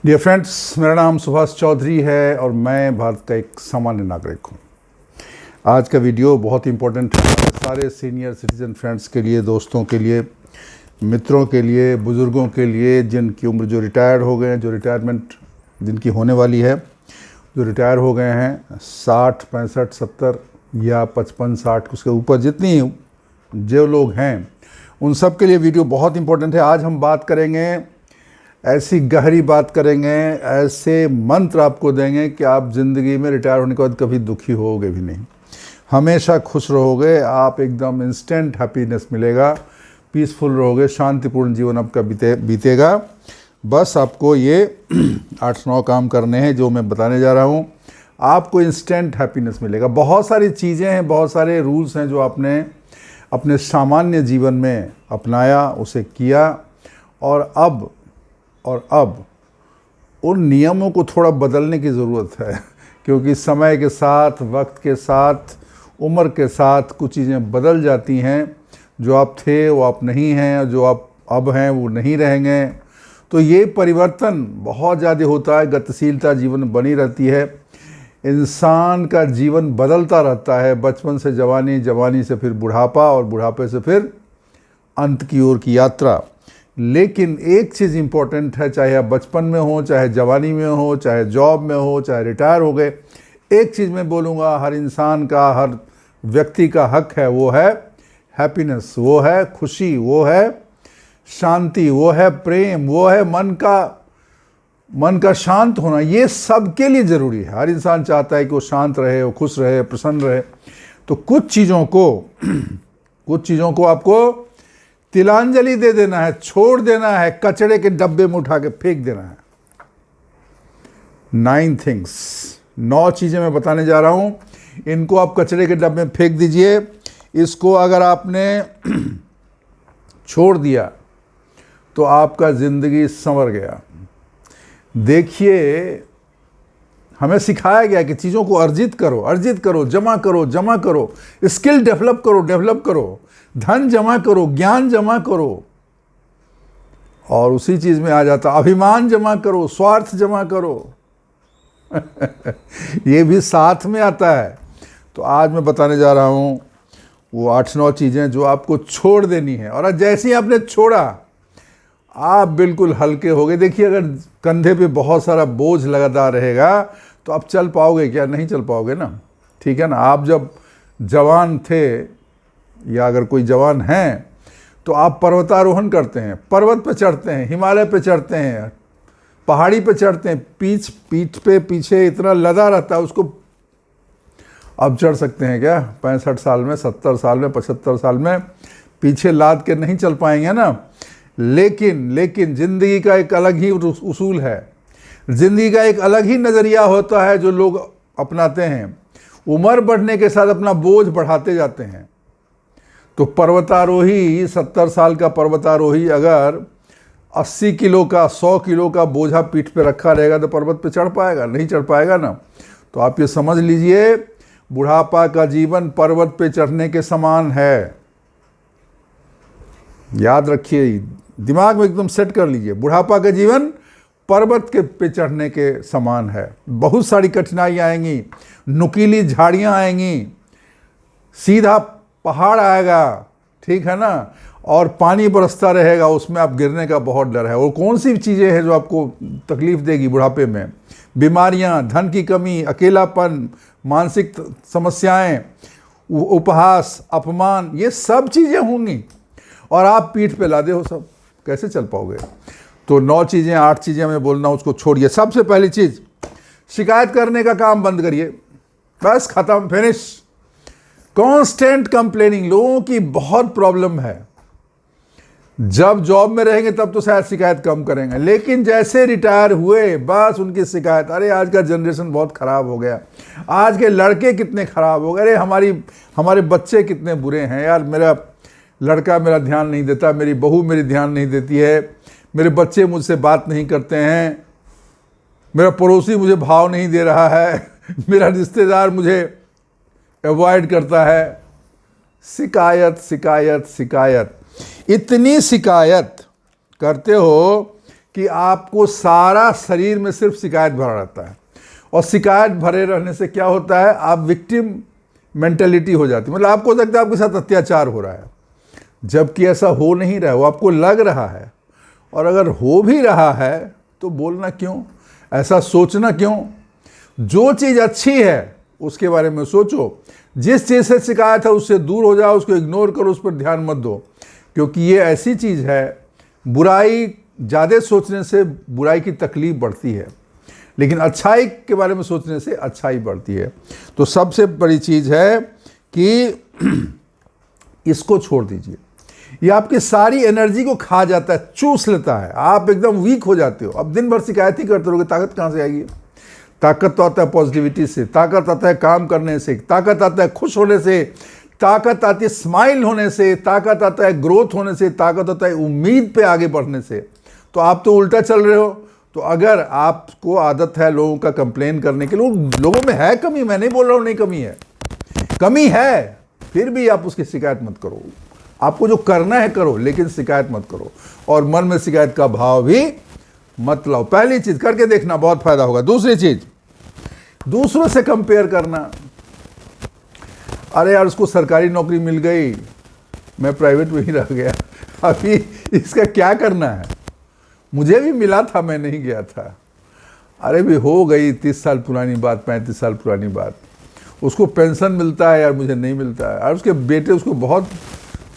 Dear friends, मेरा नाम सुभाष चौधरी है और मैं भारत का एक सामान्य नागरिक हूँ। आज का वीडियो बहुत इंपॉर्टेंट है हमारे सारे सीनियर सिटीजन फ्रेंड्स के लिए, दोस्तों के लिए, मित्रों के लिए, बुज़ुर्गों के लिए, जिनकी उम्र जो रिटायर्ड हो गए हैं, जो रिटायरमेंट जिनकी होने वाली है, जो रिटायर हो गए हैं 60, 65, 70 या 55, 60 उसके ऊपर जितनी जो लोग हैं, उन सब के लिए वीडियो बहुत इंपॉर्टेंट है। आज हम बात करेंगे, ऐसी गहरी बात करेंगे, ऐसे मंत्र आपको देंगे कि आप ज़िंदगी में रिटायर होने के बाद कभी दुखी होगे भी नहीं, हमेशा खुश रहोगे। आप एकदम इंस्टेंट हैप्पीनेस मिलेगा, पीसफुल रहोगे, शांतिपूर्ण जीवन आपका बीतेगा। बस आपको ये 8-9 काम करने हैं जो मैं बताने जा रहा हूँ, आपको इंस्टेंट हैप्पीनेस मिलेगा। बहुत सारी चीज़ें हैं, बहुत सारे रूल्स हैं जो आपने अपने सामान्य जीवन में अपनाया, उसे किया, और अब उन नियमों को थोड़ा बदलने की ज़रूरत है, क्योंकि समय के साथ, वक्त के साथ, उम्र के साथ कुछ चीज़ें बदल जाती हैं। जो आप थे वो आप नहीं हैं, और जो आप अब हैं वो नहीं रहेंगे। तो ये परिवर्तन बहुत ज़्यादा होता है, गतिशीलता जीवन में बनी रहती है, इंसान का जीवन बदलता रहता है, बचपन से जवानी, जवानी से फिर बुढ़ापा, और बुढ़ापे से फिर अंत की ओर की यात्रा। लेकिन एक चीज़ इम्पोर्टेंट है, चाहे आप बचपन में हो, चाहे जवानी में हो, चाहे जॉब में हो, चाहे रिटायर हो गए, एक चीज़ मैं बोलूँगा, हर इंसान का, हर व्यक्ति का हक है, वो है हैप्पीनेस, वो है खुशी, वो है शांति, वो है प्रेम, वो है मन का शांत होना। ये सबके लिए ज़रूरी है। हर इंसान चाहता है कि वो शांत रहे, वो खुश रहे, प्रसन्न रहे। तो कुछ चीज़ों को आपको तिलांजलि दे देना है, छोड़ देना है, कचड़े के डब्बे में उठा के फेंक देना है। 9 थिंग्स, 9 चीज़ें मैं बताने जा रहा हूँ, इनको आप कचड़े के डब्बे में फेंक दीजिए। इसको अगर आपने छोड़ दिया तो आपका ज़िंदगी संवर गया। देखिए, हमें सिखाया गया कि चीज़ों को अर्जित करो, जमा करो, स्किल डेवलप करो, धन जमा करो, ज्ञान जमा करो, और उसी चीज़ में आ जाता अभिमान जमा करो, स्वार्थ जमा करो। ये भी साथ में आता है। तो आज मैं बताने जा रहा हूँ वो 8-9 चीज़ें जो आपको छोड़ देनी है, और जैसे ही आपने छोड़ा आप बिल्कुल हल्के हो गए। देखिए, अगर कंधे पे बहुत सारा बोझ लगातार रहेगा तो आप चल पाओगे क्या? नहीं चल पाओगे ना, ठीक है ना। आप जब जवान थे, या अगर कोई जवान हैं, तो आप पर्वतारोहण करते हैं, पर्वत पे चढ़ते हैं, हिमालय पे चढ़ते हैं, पहाड़ी पे चढ़ते हैं, पीठ पे पीछे इतना लदा रहता है, उसको अब चढ़ सकते हैं क्या? 65 साल में, 70 साल में, 75 साल में पीछे लाद के नहीं चल पाएंगे ना। लेकिन ज़िंदगी का एक अलग ही उसूल है, ज़िंदगी का एक अलग ही नज़रिया होता है जो लोग अपनाते हैं। उम्र बढ़ने के साथ अपना बोझ बढ़ाते जाते हैं। तो पर्वतारोही, 70 साल का पर्वतारोही अगर 80 किलो का, 100 किलो का बोझा पीठ पे रखा रहेगा तो पर्वत पे चढ़ पाएगा? नहीं चढ़ पाएगा ना। तो आप ये समझ लीजिए, बुढ़ापा का जीवन पर्वत पे चढ़ने के समान है। याद रखिए, दिमाग में एकदम सेट कर लीजिए, बुढ़ापा का जीवन पर्वत के पे चढ़ने के समान है। बहुत सारी कठिनाइयाँ आएंगी, नुकीली झाड़ियाँ आएंगी, सीधा पहाड़ आएगा, ठीक है ना, और पानी बरसता रहेगा, उसमें आप गिरने का बहुत डर है। और कौन सी चीज़ें हैं जो आपको तकलीफ देगी बुढ़ापे में? बीमारियां, धन की कमी, अकेलापन, मानसिक समस्याएं, उपहास, अपमान, ये सब चीज़ें होंगी, और आप पीठ पे लादे हो सब, कैसे चल पाओगे? तो 9 चीज़ें, 8 चीज़ें मैं बोलना, उसको छोड़िए। सबसे पहली चीज़, शिकायत करने का काम बंद करिए। बस खत्म, फिनिश। कॉन्स्टेंट कंप्लेनिंग, लोगों की बहुत प्रॉब्लम है। जब जॉब में रहेंगे तब तो शायद शिकायत कम करेंगे, लेकिन जैसे रिटायर हुए बस उनकी शिकायत, अरे आज का जनरेशन बहुत ख़राब हो गया, आज के लड़के कितने ख़राब हो गए, अरे हमारे बच्चे कितने बुरे हैं यार, मेरा लड़का मेरा ध्यान नहीं देता, मेरी बहू मेरी ध्यान नहीं देती है, मेरे बच्चे मुझसे बात नहीं करते हैं, मेरा पड़ोसी मुझे भाव नहीं दे रहा है, मेरा रिश्तेदार मुझे अवॉइड करता है। शिकायत, इतनी शिकायत करते हो कि आपको सारा शरीर में सिर्फ शिकायत भरा रहता है, और शिकायत भरे रहने से क्या होता है, आप विक्टिम मेंटेलिटी हो जाती है। मतलब आपको लगता है आपके साथ अत्याचार हो रहा है, जबकि ऐसा हो नहीं रहा है, वो आपको लग रहा है। और अगर हो भी रहा है तो बोलना क्यों, ऐसा सोचना क्यों? जो चीज़ अच्छी है उसके बारे में सोचो, जिस चीज़ से शिकायत है उससे दूर हो जाओ, उसको इग्नोर करो, उस पर ध्यान मत दो, क्योंकि ये ऐसी चीज़ है, बुराई ज़्यादा सोचने से बुराई की तकलीफ बढ़ती है, लेकिन अच्छाई के बारे में सोचने से अच्छाई बढ़ती है। तो सबसे बड़ी चीज़ है कि इसको छोड़ दीजिए, ये आपकी सारी एनर्जी को खा जाता है, चूस लेता है, आप एकदम वीक हो जाते हो। अब दिन भर शिकायत ही करते रहोगे, ताकत कहाँ से आएगी? ताकत तो आता है पॉजिटिविटी से, ताकत आता है काम करने से, ताकत आता है खुश होने से, ताकत आती है स्माइल होने से, ताकत आता है ग्रोथ होने से, ताकत आता है उम्मीद पे आगे बढ़ने से। तो आप तो उल्टा चल रहे हो। तो अगर आपको आदत है लोगों का कंप्लेन करने के, लोगों में है कमी, मैं नहीं बोल रहा हूँ नहीं कमी है, कमी है, फिर भी आप उसकी शिकायत मत करो। आपको जो करना है करो, लेकिन शिकायत मत करो, और मन में शिकायत का भाव भी मत लाओ। पहली चीज करके देखना, बहुत फायदा होगा। दूसरी चीज, दूसरों से कंपेयर करना। अरे यार उसको सरकारी नौकरी मिल गई, मैं प्राइवेट में ही रह गया, अभी इसका क्या करना है? मुझे भी मिला था, मैं नहीं गया था। अरे भी हो गई 30 साल पुरानी बात, 35 साल पुरानी बात। उसको पेंशन मिलता है यार, मुझे नहीं मिलता है। और उसके बेटे उसको बहुत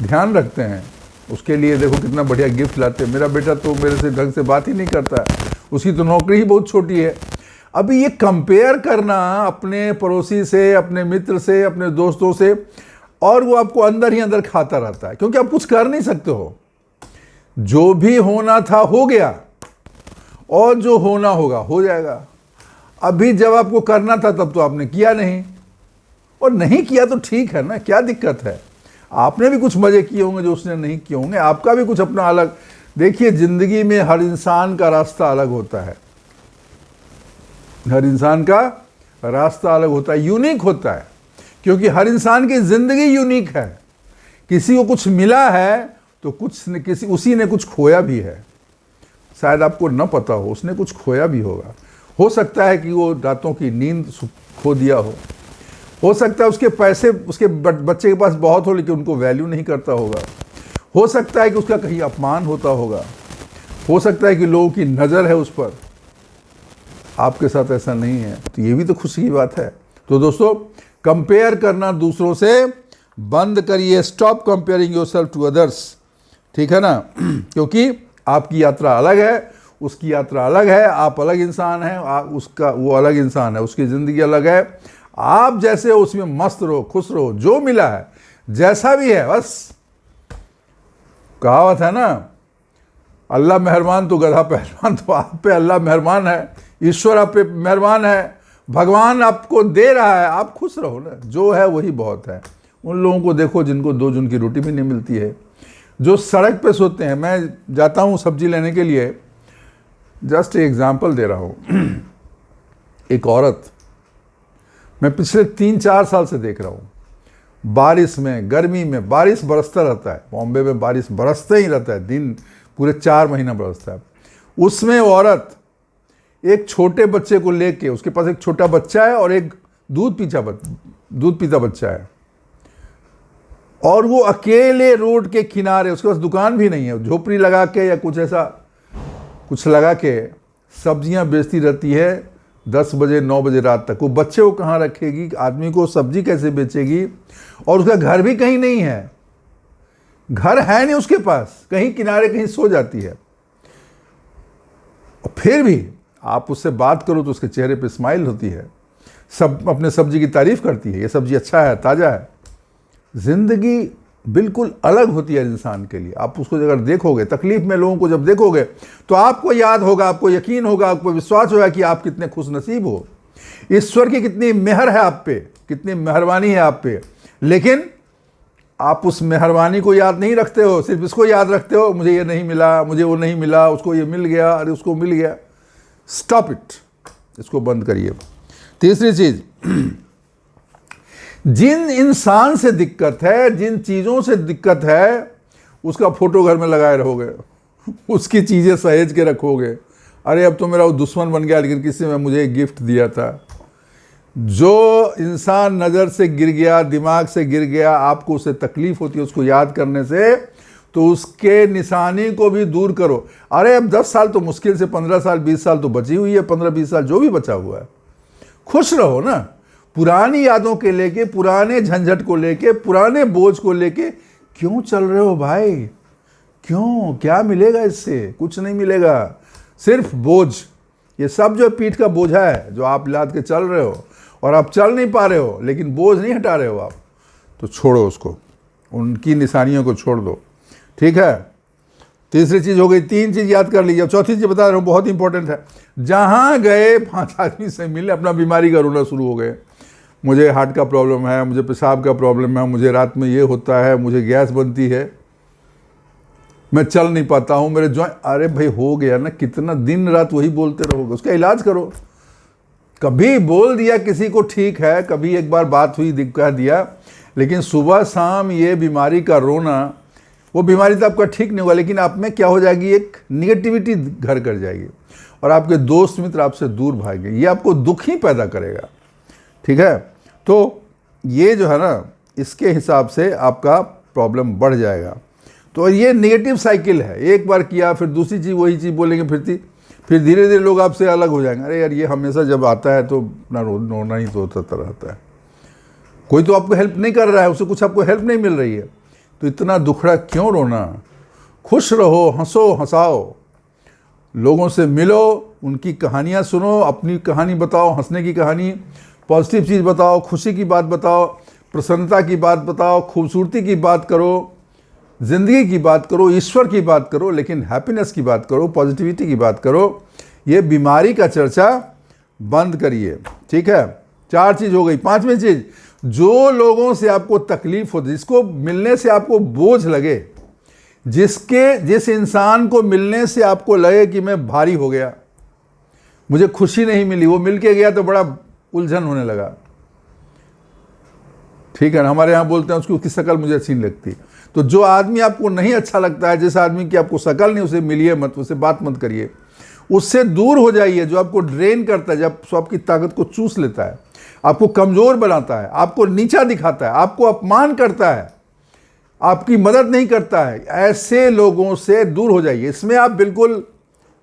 ध्यान रखते हैं, उसके लिए देखो कितना बढ़िया गिफ्ट लाते हैं। मेरा बेटा तो मेरे से ढंग से बात ही नहीं करता है, उसकी तो नौकरी ही बहुत छोटी है। अभी ये कंपेयर करना अपने पड़ोसी से, अपने मित्र से, अपने दोस्तों से, और वो आपको अंदर ही अंदर खाता रहता है, क्योंकि आप कुछ कर नहीं सकते हो। जो भी होना था हो गया, और जो होना होगा हो जाएगा। अभी जब आपको करना था तब तो आपने किया नहीं, और नहीं किया तो ठीक है ना, क्या दिक्कत है? आपने भी कुछ मजे किए होंगे जो उसने नहीं किए होंगे, आपका भी कुछ अपना अलग। देखिए जिंदगी में हर इंसान का रास्ता अलग होता है, हर इंसान का रास्ता अलग होता है, यूनिक होता है, क्योंकि हर इंसान की जिंदगी यूनिक है। किसी को कुछ मिला है तो उसी ने कुछ खोया भी है, शायद आपको न पता हो, उसने कुछ खोया भी होगा। हो सकता है कि वो रातों की नींद खो दिया हो सकता है उसके पैसे उसके बच्चे के पास बहुत हो, लेकिन उनको वैल्यू नहीं करता होगा। हो सकता है कि उसका कहीं अपमान होता होगा, हो सकता है कि लोगों की नज़र है उस पर। आपके साथ ऐसा नहीं है, तो ये भी तो खुशी की बात है। तो दोस्तों, कंपेयर करना दूसरों से बंद करिए, stop comparing yourself to others, ठीक है ना? क्योंकि आपकी यात्रा अलग है, उसकी यात्रा अलग है, आप अलग इंसान हैं, वो अलग इंसान है, उसकी ज़िंदगी अलग है। आप जैसे हो उसमें मस्त रहो, खुश रहो, जो मिला है जैसा भी है बस। कहावत है ना, अल्लाह मेहरबान तो गधा पहलवान। तो आप पे अल्लाह मेहरबान है, ईश्वर आप पे मेहरबान है, भगवान आपको दे रहा है, आप खुश रहो ना, जो है वही बहुत है। उन लोगों को देखो जिनको 2 जून की रोटी भी नहीं मिलती है, जो सड़क पे सोते हैं। मैं जाता हूँ सब्जी लेने के लिए, जस्ट एग्जाम्पल दे रहा हूँ। एक औरत, मैं पिछले 3-4 साल से देख रहा हूँ, बारिश में, गर्मी में, बारिश बरसता रहता है। बॉम्बे में बारिश बरसते ही रहता है, दिन पूरे 4 महीना बरसता है। उसमें औरत एक छोटे बच्चे को लेके, उसके पास एक छोटा बच्चा है और एक दूध पीता बच्चा है, और वो अकेले रोड के किनारे, उसके पास दुकान भी नहीं है, झोपड़ी लगा के या कुछ ऐसा कुछ लगा के सब्जियां बेचती रहती है 10 बजे 9 बजे रात तक। वो बच्चे को कहाँ रखेगी, आदमी को सब्जी कैसे बेचेगी? और उसका घर भी कहीं नहीं है, घर है नहीं उसके पास, कहीं किनारे कहीं सो जाती है। और फिर भी आप उससे बात करो तो उसके चेहरे पे स्माइल होती है, सब अपने सब्जी की तारीफ करती है, ये सब्जी अच्छा है, ताज़ा है। जिंदगी बिल्कुल अलग होती है इंसान के लिए। आप उसको अगर देखोगे, तकलीफ में लोगों को जब देखोगे, तो आपको याद होगा, आपको यकीन होगा, आपको विश्वास होगा कि आप कितने खुश नसीब हो, ईश्वर की कितनी मेहर है आप पे, कितनी मेहरबानी है आप पे। लेकिन आप उस मेहरबानी को याद नहीं रखते हो, सिर्फ इसको याद रखते हो, मुझे ये नहीं मिला, मुझे वो नहीं मिला, उसको ये मिल गया, अरे उसको मिल गया। स्टॉप इट, इसको बंद करिए। तीसरी चीज, जिन इंसान से दिक्कत है, जिन चीज़ों से दिक्कत है, उसका फोटो घर में लगाए रहोगे, उसकी चीज़ें सहेज के रखोगे। अरे अब तो मेरा वो दुश्मन बन गया, लेकिन किसी ने मुझे एक गिफ्ट दिया था। जो इंसान नज़र से गिर गया, दिमाग से गिर गया, आपको उससे तकलीफ होती है उसको याद करने से, तो उसके निशानी को भी दूर करो। अरे अब 10 साल तो मुश्किल से, 15 साल 20 साल तो बची हुई है, 15-20 साल जो भी बचा हुआ है, खुश रहो ना। पुरानी यादों के लेके, पुराने झंझट को लेके, पुराने बोझ को लेके क्यों चल रहे हो भाई? क्यों? क्या मिलेगा इससे? कुछ नहीं मिलेगा, सिर्फ बोझ। ये सब जो पीठ का बोझा है जो आप लाद के चल रहे हो, और आप चल नहीं पा रहे हो, लेकिन बोझ नहीं हटा रहे हो आप, तो छोड़ो उसको, उनकी निशानियों को छोड़ दो। ठीक है, तीसरी चीज़ हो गई। 3 चीज़ याद कर लीजिए। चौथी चीज़ बता रहा हूँ, बहुत इंपॉर्टेंट है। जहाँ गए 5 आदमी से मिले, अपना बीमारी का रोना शुरू हो गए। मुझे हार्ट का प्रॉब्लम है, मुझे पेशाब का प्रॉब्लम है, मुझे रात में ये होता है, मुझे गैस बनती है, मैं चल नहीं पाता हूँ, मेरे जॉइंट। अरे भाई हो गया ना, कितना दिन रात वही बोलते रहोगे? उसका इलाज करो। कभी बोल दिया किसी को ठीक है, कभी एक बार बात हुई कह दिया, लेकिन सुबह शाम ये बीमारी का रोना, वो बीमारी तो आपका ठीक नहीं होगा, लेकिन आप में क्या हो जाएगी, एक निगेटिविटी घर कर जाएगी, और आपके दोस्त मित्र आपसे दूर भागेंगे। ये आपको दुख ही पैदा करेगा। ठीक है, तो ये जो है ना, इसके हिसाब से आपका प्रॉब्लम बढ़ जाएगा। तो ये नेगेटिव साइकिल है। एक बार किया, फिर दूसरी चीज़ वही चीज़ बोलेंगे, फिर धीरे धीरे लोग आपसे अलग हो जाएंगे। अरे यार, ये हमेशा जब आता है तो ना रोना ही तो होता रहता है। कोई तो आपको हेल्प नहीं कर रहा है, उससे कुछ आपको हेल्प नहीं मिल रही है, तो इतना दुखड़ा क्यों रोना? खुश रहो, हंसो, हंसाओ, लोगों से मिलो, उनकी कहानियाँ सुनो, अपनी कहानी बताओ, हंसने की कहानी, पॉजिटिव चीज़ बताओ, खुशी की बात बताओ, प्रसन्नता की बात बताओ, खूबसूरती की बात करो, ज़िंदगी की बात करो, ईश्वर की बात करो, लेकिन हैप्पीनेस की बात करो, पॉजिटिविटी की बात करो। ये बीमारी का चर्चा बंद करिए। ठीक है, 4 चीज़ हो गई। 5वीं चीज़, जो लोगों से आपको तकलीफ हो, जिसको मिलने से आपको बोझ लगे, जिस इंसान को मिलने से आपको लगे कि मैं भारी हो गया, मुझे खुशी नहीं मिली, वो मिल के गया तो बड़ा उलझन होने लगा। ठीक है ना, हमारे यहाँ बोलते हैं उसकी शक्ल मुझे अच्छी नहीं लगती। तो जो आदमी आपको नहीं अच्छा लगता है, जिस आदमी की आपको शक्ल नहीं, उसे मिलिए मत, उससे बात मत करिए, उससे दूर हो जाइए। जो आपको ड्रेन करता है, जब आपकी ताकत को चूस लेता है, आपको कमज़ोर बनाता है, आपको नीचा दिखाता है, आपको अपमान करता है, आपकी मदद नहीं करता है, ऐसे लोगों से दूर हो जाइए। इसमें आप बिल्कुल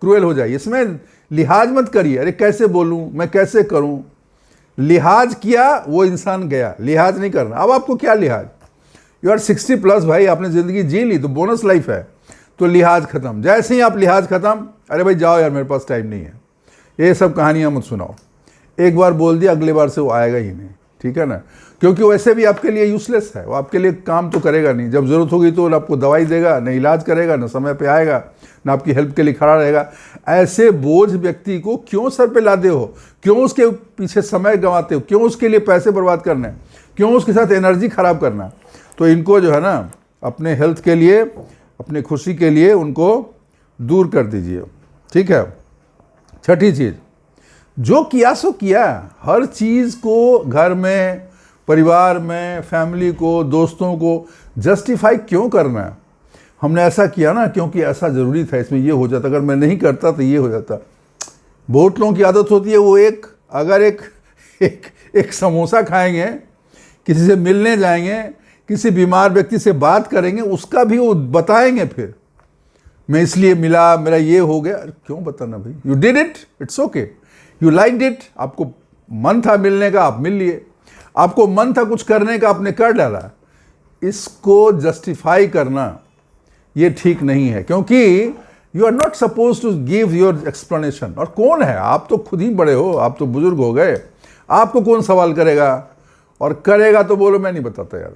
क्रूएल हो जाइए, इसमें लिहाज मत करिए। अरे कैसे बोलूँ, मैं कैसे करूँ? लिहाज किया, वो इंसान गया, लिहाज नहीं करना। अब आपको क्या लिहाज? यू आर 60+ भाई, आपने ज़िंदगी जी ली, तो बोनस लाइफ है, तो लिहाज ख़त्म। जैसे ही आप लिहाज ख़त्म, अरे भाई जाओ यार, मेरे पास टाइम नहीं है, ये सब कहानियाँ मत सुनाओ। एक बार बोल दिया, अगले बार से वो आएगा ही नहीं। ठीक है ना, क्योंकि वैसे भी आपके लिए यूजलेस है, वो आपके लिए काम तो करेगा नहीं। जब ज़रूरत होगी तो आपको दवाई देगा, न इलाज करेगा, न समय पे आएगा, न आपकी हेल्प के लिए खड़ा रहेगा। ऐसे बोझ व्यक्ति को क्यों सर पे लादे हो? क्यों उसके पीछे समय गंवाते हो? क्यों उसके लिए पैसे बर्बाद करना है? क्यों उसके साथ एनर्जी खराब करना है? तो इनको जो है ना, अपने हेल्थ के लिए, अपने खुशी के लिए उनको दूर कर दीजिए। ठीक है, 6ठी चीज़, जो किया सो किया। हर चीज़ को घर में, परिवार में, फैमिली को, दोस्तों को जस्टिफाई क्यों करना है? हमने ऐसा किया ना क्योंकि ऐसा ज़रूरी था, इसमें ये हो जाता, अगर मैं नहीं करता तो ये हो जाता। बहुत लोगों की आदत होती है, वो अगर एक समोसा खाएंगे, किसी से मिलने जाएंगे, किसी बीमार व्यक्ति से बात करेंगे, उसका भी वो बताएंगे, फिर मैं इसलिए मिला, मेरा ये हो गया। क्यों बताना भाई? You did it, it's okay, you liked it, आपको मन था मिलने का, आप मिल लिए, आपको मन था कुछ करने का, आपने कर डाला। इसको जस्टिफाई करना ये ठीक नहीं है, क्योंकि you are not suppose to give your explanation. और कौन है? आप तो खुद ही बड़े हो, आप तो बुजुर्ग हो गए, आपको कौन सवाल करेगा? और करेगा तो बोलो मैं नहीं बताता यार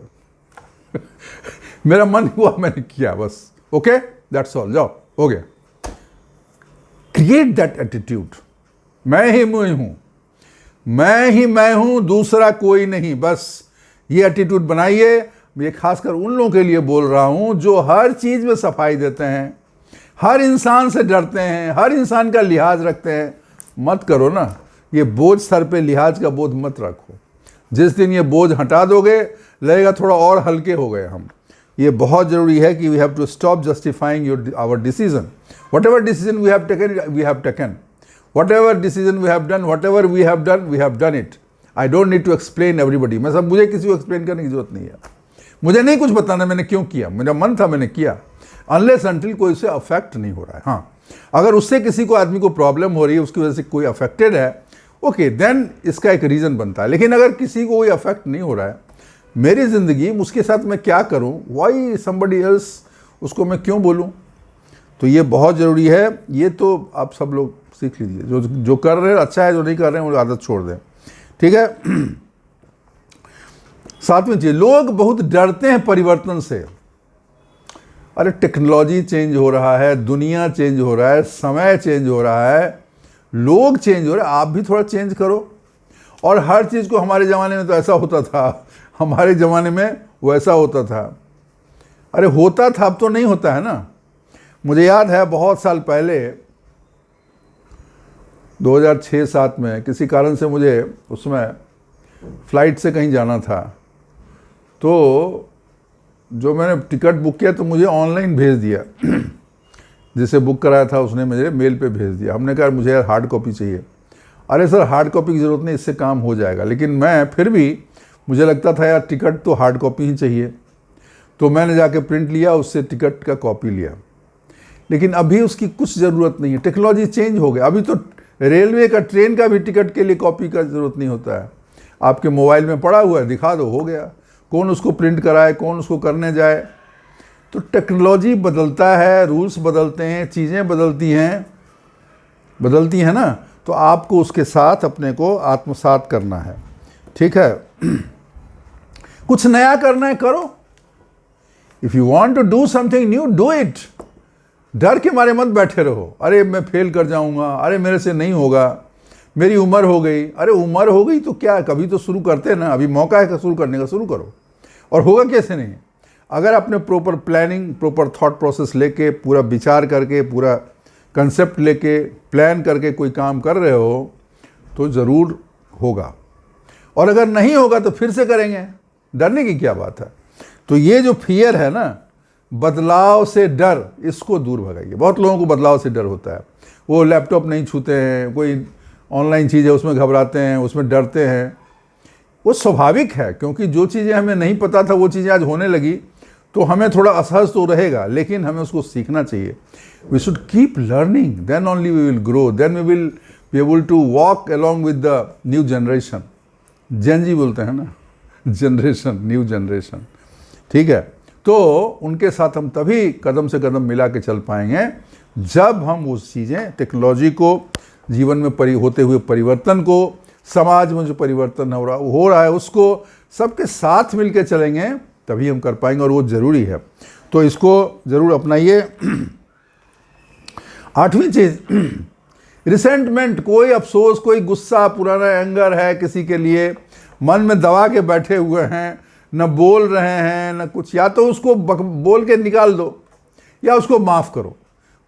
मेरा मन हुआ, मैंने किया, बस। ओके, दैट्स ऑल, जाओ, हो गया। क्रिएट दैट एटीट्यूड, मैं ही मैं हूं, दूसरा कोई नहीं, बस ये एटीट्यूड बनाइए। ये खासकर उन लोगों के लिए बोल रहा हूं जो हर चीज में सफाई देते हैं, हर इंसान से डरते हैं, हर इंसान का लिहाज रखते हैं। मत करो ना, ये बोझ सर पे, लिहाज का बोझ मत रखो। जिस दिन ये बोझ हटा दोगे, लगेगा थोड़ा और हल्के हो गए हम, ये बहुत ज़रूरी है कि we have to stop justifying our decision. Whatever decision we have taken, whatever decision we have done, whatever we have done it. I don't need to explain everybody. मुझे किसी को explain करने की जरूरत नहीं है. मुझे नहीं कुछ बताना मैंने क्यों किया, मेरा मन था मैंने किया. अनलेस अनटिल कोई उससे अफेक्ट नहीं हो रहा है. हाँ, अगर उससे किसी को आदमी को प्रॉब्लम हो रही है, उसकी वजह से कोई अफेक्टेड है, ओके देन इसका एक रीज़न बनता है. लेकिन अगर किसी को कोई अफेक्ट नहीं हो रहा है, मेरी ज़िंदगी उसके साथ मैं क्या करूं, वाई समबडी एल्स, उसको मैं क्यों बोलूं. तो ये बहुत ज़रूरी है. ये तो आप सब लोग सीख लीजिए. जो कर रहे हैं अच्छा है, जो नहीं कर रहे हैं वो आदत छोड़ दें. ठीक है. 7वीं चीज़, लोग बहुत डरते हैं परिवर्तन से. अरे टेक्नोलॉजी चेंज हो रहा है, दुनिया चेंज हो रहा है, समय चेंज हो रहा है, लोग चेंज हो रहे हैं, आप भी थोड़ा चेंज करो. और हर चीज़ को, हमारे ज़माने में तो ऐसा होता था, हमारे ज़माने में वैसा होता था. अरे होता था, अब तो नहीं होता है ना. मुझे याद है बहुत साल पहले 2006-07 में किसी कारण से मुझे उसमें फ़्लाइट से कहीं जाना था. तो जो मैंने टिकट बुक किया तो मुझे ऑनलाइन भेज दिया. जिसे बुक कराया था उसने मुझे मेल पे भेज दिया. हमने कहा मुझे यार हार्ड कॉपी चाहिए. अरे सर हार्ड कॉपी की ज़रूरत नहीं, इससे काम हो जाएगा. लेकिन मैं फिर भी, मुझे लगता था यार टिकट तो हार्ड कॉपी ही चाहिए. तो मैंने जाके प्रिंट लिया, उससे टिकट का कॉपी लिया. लेकिन अभी उसकी कुछ ज़रूरत नहीं है. टेक्नोलॉजी चेंज हो गया. अभी तो रेलवे का, ट्रेन का भी टिकट के लिए कॉपी का ज़रूरत नहीं होता है. आपके मोबाइल में पड़ा हुआ है, दिखा दो, हो गया. कौन उसको प्रिंट कराए, कौन उसको करने जाए. तो टेक्नोलॉजी बदलता है, रूल्स बदलते हैं, चीज़ें बदलती हैं ना. तो आपको उसके साथ अपने को आत्मसात करना है. ठीक है. कुछ नया करना है, करो. If you want to do something new, do it. डर के मारे मत बैठे रहो. अरे मैं फेल कर जाऊंगा, अरे मेरे से नहीं होगा, मेरी उम्र हो गई. अरे उम्र हो गई तो क्या, कभी तो शुरू करते हैं ना. अभी मौका है शुरू करने का, शुरू करो. और होगा कैसे नहीं, अगर आपने proper planning, proper thought process लेके, पूरा विचार करके, पूरा कंसेप्ट लेके, प्लान करके कोई काम कर रहे हो तो ज़रूर होगा. और अगर नहीं होगा तो फिर से करेंगे. डरने की क्या बात है. तो ये जो फियर है ना, बदलाव से डर, इसको दूर भगाइए. बहुत लोगों को बदलाव से डर होता है. वो लैपटॉप नहीं छूते हैं, कोई ऑनलाइन चीज़ है उसमें घबराते हैं, उसमें डरते हैं. वो स्वाभाविक है, क्योंकि जो चीज़ें हमें नहीं पता था वो चीज़ें आज होने लगी, तो हमें थोड़ा असहज तो रहेगा. लेकिन हमें उसको सीखना चाहिए. We should keep learning, then only we will grow, then we will be able to walk along with the new generation. Gen बोलते हैं ना, जनरेशन, न्यू जनरेशन. ठीक है. तो उनके साथ हम तभी कदम से कदम मिला के चल पाएंगे जब हम उस चीज़ें, टेक्नोलॉजी को, जीवन में होते हुए परिवर्तन को, समाज में जो परिवर्तन हो रहा है उसको सबके साथ मिलकर चलेंगे, तभी हम कर पाएंगे. और वो ज़रूरी है. तो इसको ज़रूर अपनाइए. 8वीं चीज़, रिसेंटमेंट, कोई अफसोस, कोई गुस्सा, पुराना एंगर है किसी के लिए, मन में दबा के बैठे हुए हैं, न बोल रहे हैं न कुछ. या तो उसको बोल के निकाल दो, या उसको माफ़ करो.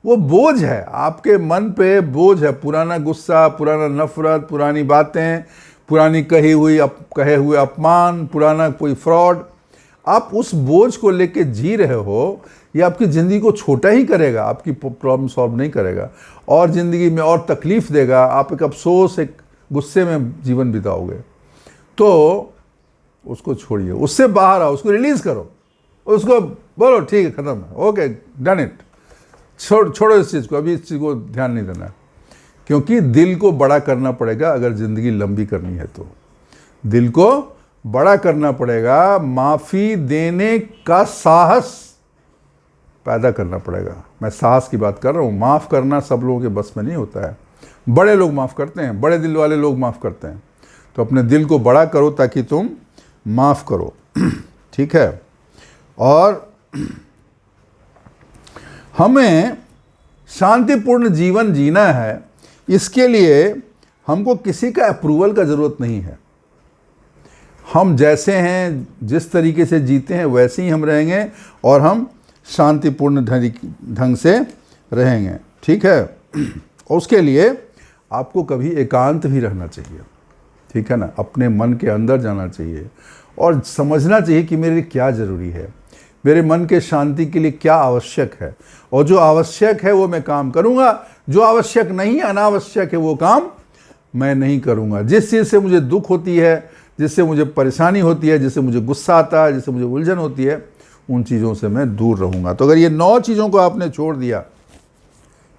वो बोझ है, आपके मन पे बोझ है. पुराना गुस्सा, पुराना नफरत, पुरानी बातें, पुरानी कहे हुए अपमान, पुराना कोई फ्रॉड. आप उस बोझ को लेके जी रहे हो, ये आपकी ज़िंदगी को छोटा ही करेगा, आपकी प्रॉब्लम सॉल्व नहीं करेगा, और ज़िंदगी में और तकलीफ़ देगा. आप एक अफसोस, एक गुस्से में जीवन बिताओगे. तो उसको छोड़िए, उससे बाहर आओ, उसको रिलीज़ करो, उसको बोलो ठीक है, ख़त्म है, ओके डन इट. छोड़ो इस चीज़ को, अभी इस चीज़ को ध्यान नहीं देना. क्योंकि दिल को बड़ा करना पड़ेगा. अगर ज़िंदगी लंबी करनी है तो दिल को बड़ा करना पड़ेगा. माफ़ी देने का साहस पैदा करना पड़ेगा. मैं साहस की बात कर रहा हूँ. माफ़ करना सब लोगों के बस में नहीं होता है. बड़े लोग माफ़ करते हैं, बड़े दिल वाले लोग माफ़ करते हैं. तो अपने दिल को बड़ा करो ताकि तुम माफ़ करो. ठीक है. और हमें शांतिपूर्ण जीवन जीना है. इसके लिए हमको किसी का अप्रूवल का ज़रूरत नहीं है. हम जैसे हैं, जिस तरीके से जीते हैं वैसे ही हम रहेंगे, और हम शांतिपूर्ण ढंग से रहेंगे. ठीक है. और उसके लिए आपको कभी एकांत भी रहना चाहिए. ठीक है ना. अपने मन के अंदर जाना चाहिए और समझना चाहिए कि मेरे लिए क्या ज़रूरी है. मेरे मन के शांति के लिए क्या आवश्यक है, और जो आवश्यक है वो मैं काम करूँगा, जो आवश्यक नहीं है, अनावश्यक है, वो काम मैं नहीं करूँगा। जिस चीज़ से मुझे दुख होती है, जिससे मुझे परेशानी होती है, जिससे मुझे गुस्सा आता है, जिससे मुझे उलझन होती है, उन चीज़ों से मैं दूर रहूँगा। तो अगर ये 9 चीज़ों को आपने छोड़ दिया,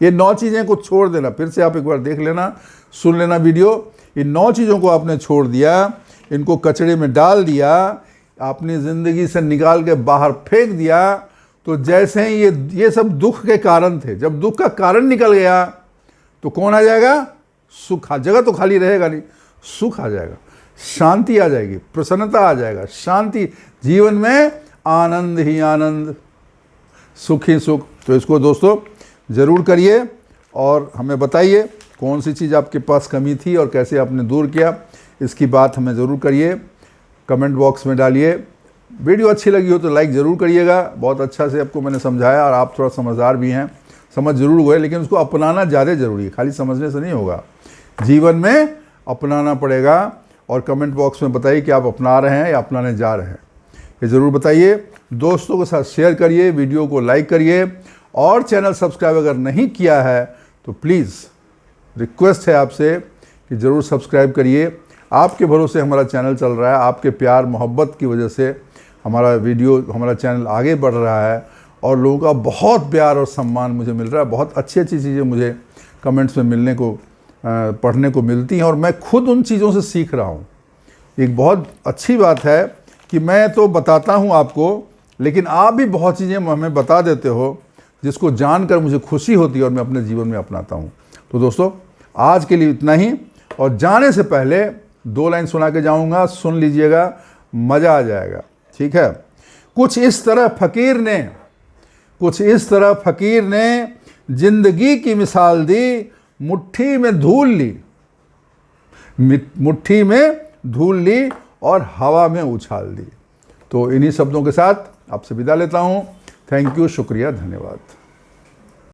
ये 9 चीज़ें को छोड़ देना, फिर से आप एक बार देख लेना, सुन लेना वीडियो। इन 9 चीज़ों को आपने छोड़ दिया, इनको कचड़े में डाल दिया, अपनी ज़िंदगी से निकाल के बाहर फेंक दिया, तो जैसे ही ये सब दुख के कारण थे, जब दुख का कारण निकल गया तो कौन आ जाएगा? सुख। जगह तो खाली रहेगा नहीं, सुख आ जाएगा, शांति आ जाएगी, प्रसन्नता आ जाएगा, शांति, जीवन में आनंद ही आनंद, सुख ही सुख। तो इसको दोस्तों ज़रूर करिए और हमें बताइए कौन सी चीज़ आपके पास कमी थी और कैसे आपने दूर किया, इसकी बात हमें ज़रूर करिए, कमेंट बॉक्स में डालिए। वीडियो अच्छी लगी हो तो लाइक ज़रूर करिएगा। बहुत अच्छा से आपको मैंने समझाया और आप थोड़ा समझदार भी हैं, समझ ज़रूर हुए, लेकिन उसको अपनाना ज़्यादा ज़रूरी है, खाली समझने से नहीं होगा, जीवन में अपनाना पड़ेगा। और कमेंट बॉक्स में बताइए कि आप अपना रहे हैं या अपनाने जा रहे हैं, ये ज़रूर बताइए। दोस्तों के साथ शेयर करिए, वीडियो को लाइक करिए, और चैनल सब्सक्राइब अगर नहीं किया है तो प्लीज़ रिक्वेस्ट है आपसे कि ज़रूर सब्सक्राइब करिए। आपके भरोसे हमारा चैनल चल रहा है, आपके प्यार मोहब्बत की वजह से हमारा चैनल आगे बढ़ रहा है, और लोगों का बहुत प्यार और सम्मान मुझे मिल रहा है। बहुत अच्छी अच्छी चीज़ें मुझे कमेंट्स में मिलने को, पढ़ने को मिलती हैं, और मैं खुद उन चीज़ों से सीख रहा हूँ। एक बहुत अच्छी बात है कि मैं तो बताता हूँ आपको, लेकिन आप भी बहुत चीज़ें हमें बता देते हो, जिसको जानकर मुझे खुशी होती है और मैं अपने जीवन में अपनाता हूँ। तो दोस्तों आज के लिए इतना ही, और जाने से पहले 2 लाइन सुना के जाऊँगा, सुन लीजिएगा, मज़ा आ जाएगा, ठीक है। कुछ इस तरह फ़कीर ने जिंदगी की मिसाल दी, मुट्ठी में धूल ली और हवा में उछाल दी। तो इन्हीं शब्दों के साथ आपसे विदा लेता हूँ। थैंक यू, शुक्रिया, धन्यवाद।